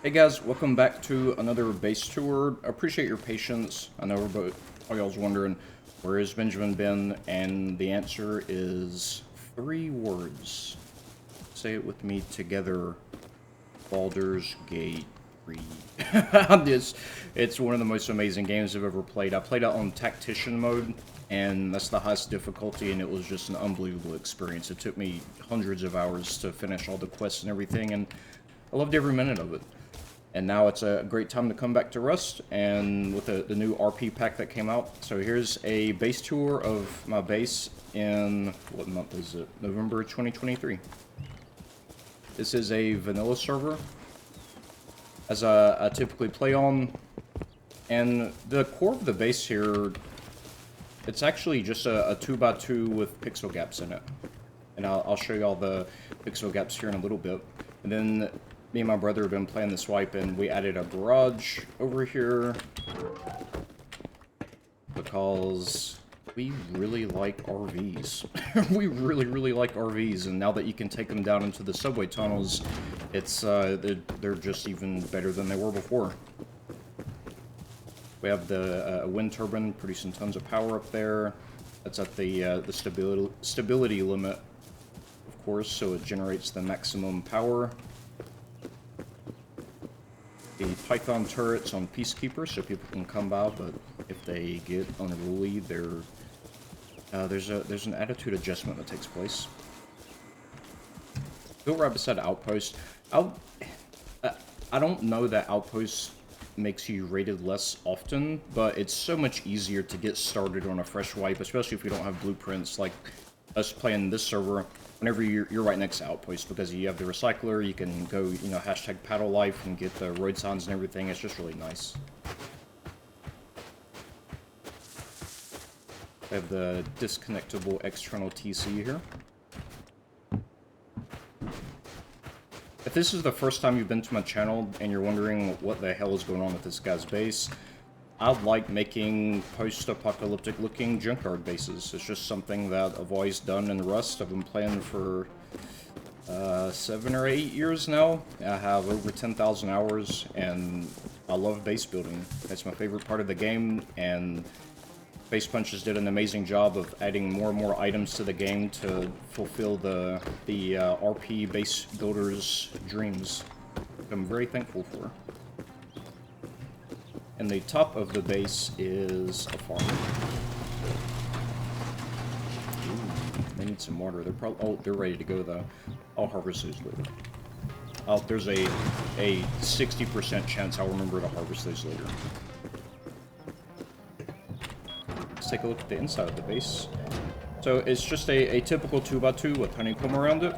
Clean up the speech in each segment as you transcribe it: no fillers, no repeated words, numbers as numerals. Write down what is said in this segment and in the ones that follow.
Hey guys, welcome back to another base tour. I appreciate your patience. I know all y'all's wondering, where has Benjamin been? And the answer is 3 words. Say it with me together. Baldur's Gate 3. It's one of the most amazing games I've ever played. I played it on Tactician mode, and that's the highest difficulty, and it was just an unbelievable experience. It took me hundreds of hours to finish all the quests and everything, and I loved every minute of it. And now it's a great time to come back to Rust, and with the new RP pack that came out. So here's a base tour of my base in, what month is it? November 2023. This is a vanilla server, as I typically play on. And the core of the base here, it's actually just a 2x2 with pixel gaps in it. And I'll show you all the pixel gaps here in a little bit. And then me and my brother have been playing this wipe, and we added a garage over here because we really like RVs. We really like RVs, and now that you can take them down into the subway tunnels, it's they're just even better than they were before. We have the wind turbine producing tons of power up there. That's at the stability limit, of course, so it generates the maximum power. The Python turrets on Peacekeeper, so people can come by, but if they get unruly, there's an attitude adjustment that takes place. Built right beside Outpost. I don't know that Outpost makes you rated less often, but it's so much easier to get started on a fresh wipe, especially if you don't have blueprints like us playing this server. Whenever you're right next to Outpost, because you have the recycler, you can go, you know, hashtag paddle life and get the road signs and everything. It's just really nice. I have the disconnectable external TC here. If this is the first time you've been to my channel and you're wondering what the hell is going on with this guy's base, I like making post-apocalyptic looking junkyard bases. It's just something that I've always done in Rust. I've been playing for 7 or 8 years now. I have over 10,000 hours, and I love base building. That's my favorite part of the game, and Base Punches did an amazing job of adding more and more items to the game to fulfill the RP base builders' dreams, which I'm very thankful for. And the top of the base is a farm. Ooh, they need some water. They're probably, oh, they're ready to go though. I'll harvest those later. There's a 60% chance I'll remember to harvest those later. Let's take a look at the inside of the base. So it's just a typical 2x2 with honeycomb around it.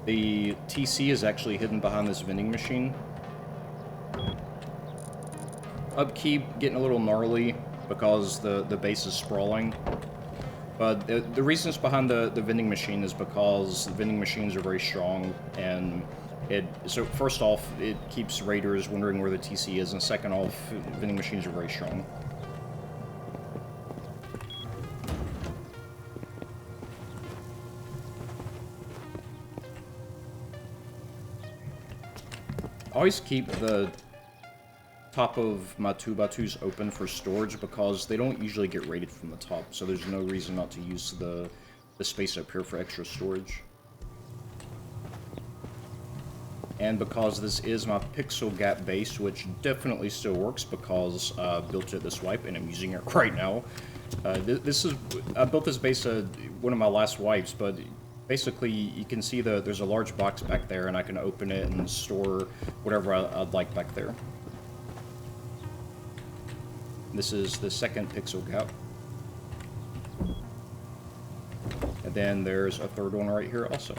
The TC is actually hidden behind this vending machine. Upkeep getting a little gnarly because the base is sprawling, but the reasons behind the vending machine is because the vending machines are very strong, and so first off, it keeps raiders wondering where the TC is, and second off, vending machines are very strong. I always keep the top of my 2x2s open for storage because they don't usually get raided from the top, so there's no reason not to use the space up here for extra storage. And because this is my pixel gap base, which definitely still works because I built it this wipe and I'm using it right now. I built this base one of my last wipes, but basically you can see there's a large box back there, and I can open it and store whatever I'd like back there. This is the second pixel gap. And then there's a third one right here also.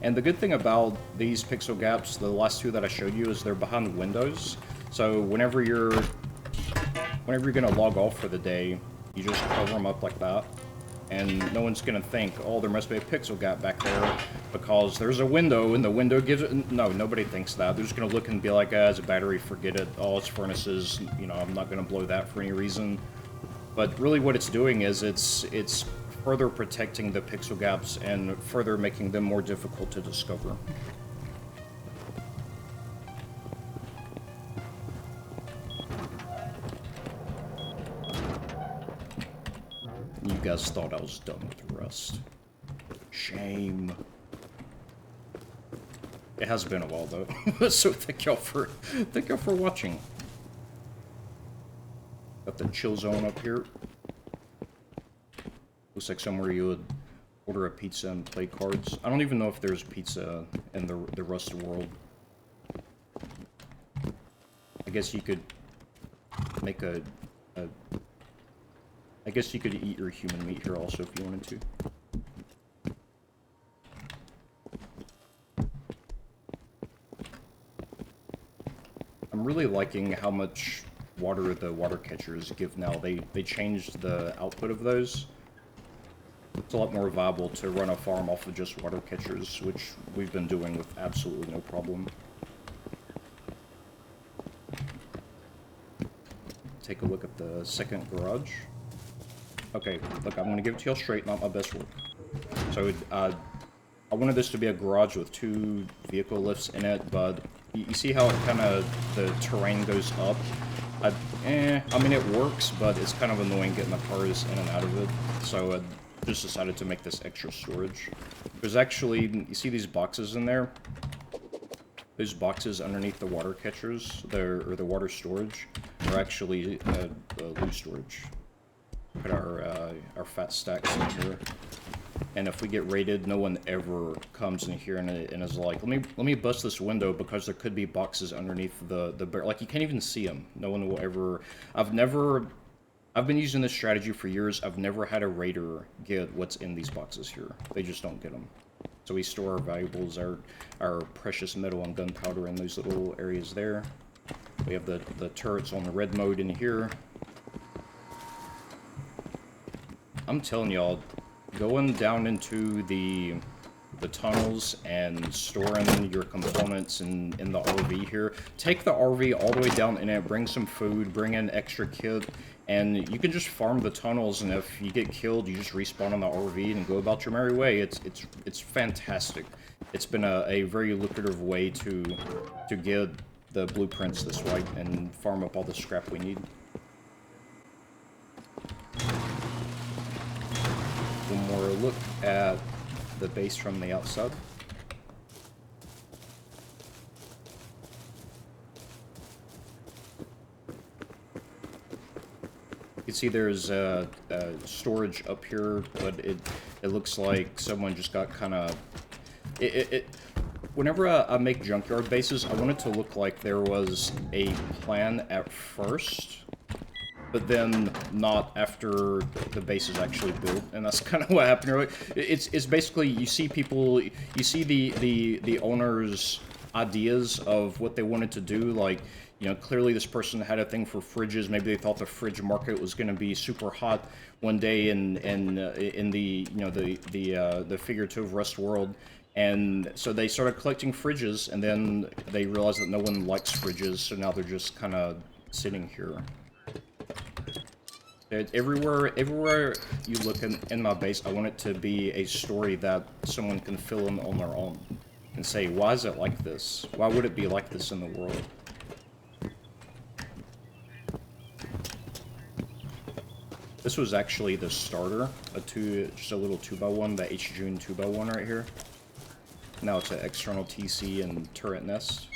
And the good thing about these pixel gaps, the last two that I showed you, is they're behind the windows. So whenever you're gonna log off for the day, you just cover them up like that. And no one's gonna think, oh, there must be a pixel gap back there because there's a window and the window gives it. No, nobody thinks that. They're just gonna look and be like, it's a battery, forget it. Oh, it's furnaces. You know, I'm not gonna blow that for any reason. But really, what it's doing is it's further protecting the pixel gaps and further making them more difficult to discover. guys thought I was done with Rust. Shame. It has been a while though, so thank y'all for watching. Got the chill zone up here. Looks like somewhere you would order a pizza and play cards. I don't even know if there's pizza in the Rust world. I guess you could make I guess you could eat your human meat here also if you wanted to. I'm really liking how much water the water catchers give now. They changed the output of those. It's a lot more viable to run a farm off of just water catchers, which we've been doing with absolutely no problem. Take a look at the second garage. Okay, look, I'm gonna give it to y'all straight, not my best work. So, I wanted this to be a garage with 2 vehicle lifts in it, but you see how it kind of, the terrain goes up? I mean, it works, but it's kind of annoying getting the cars in and out of it, so I just decided to make this extra storage. There's actually, you see these boxes in there? Those boxes underneath the water catchers, or the water storage, are actually loose storage. Put our fat stacks in here. And if we get raided, no one ever comes in here and is like, let me bust this window because there could be boxes underneath the like, you can't even see them. No one will ever. I've been using this strategy for years. I've never had a raider get what's in these boxes here. They just don't get them. So we store our valuables, our precious metal and gunpowder in those little areas there. We have the turrets on the red mode in here. I'm telling y'all, going down into the tunnels and storing your components in the RV here. Take the RV all the way down in it, bring some food, bring in extra kit, and you can just farm the tunnels, and if you get killed, you just respawn on the RV and go about your merry way. It's fantastic. It's been a very lucrative way to get the blueprints this way and farm up all the scrap we need. One more look at the base from the outside. You can see there's storage up here, but it looks like someone just got kind of... Whenever I make junkyard bases, I want it to look like there was a plan at first, but then not after the base is actually built, and that's kind of what happened here. It's basically, you see people, you see the owners' ideas of what they wanted to do, like, you know, clearly this person had a thing for fridges. Maybe they thought the fridge market was going to be super hot one day in the, you know, the figurative Rust world, and so they started collecting fridges, and then they realized that no one likes fridges, so now they're just kind of sitting here. Everywhere you look in my base, I want it to be a story that someone can fill in on their own and say, why is it like this? Why would it be like this in the world? This was actually the starter, just a little 2x1, the H-June 2x1 right here. Now it's an external TC and turret nest.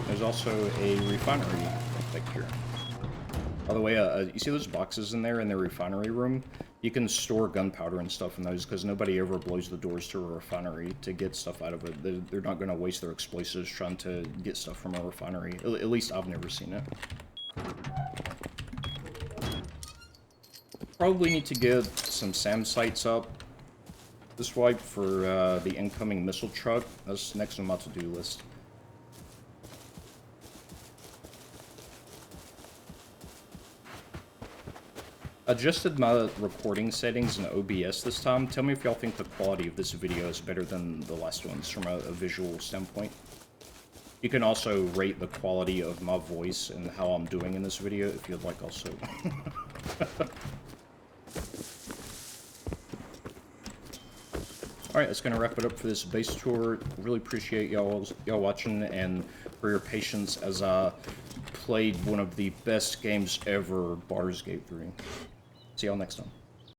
There's also a refinery back here. By the way, you see those boxes in there in the refinery room? You can store gunpowder and stuff in those because nobody ever blows the doors to a refinery to get stuff out of it. They're not going to waste their explosives trying to get stuff from a refinery. At least I've never seen it. Probably need to get some SAM sites up this way for the incoming missile truck. That's next on my to-do list. Adjusted my recording settings in OBS this time. Tell me if y'all think the quality of this video is better than the last ones from a visual standpoint. You can also rate the quality of my voice and how I'm doing in this video if you'd like also. Alright, that's going to wrap it up for this base tour. Really appreciate y'all watching and for your patience as I played one of the best games ever, Baldur's Gate 3. See y'all next time.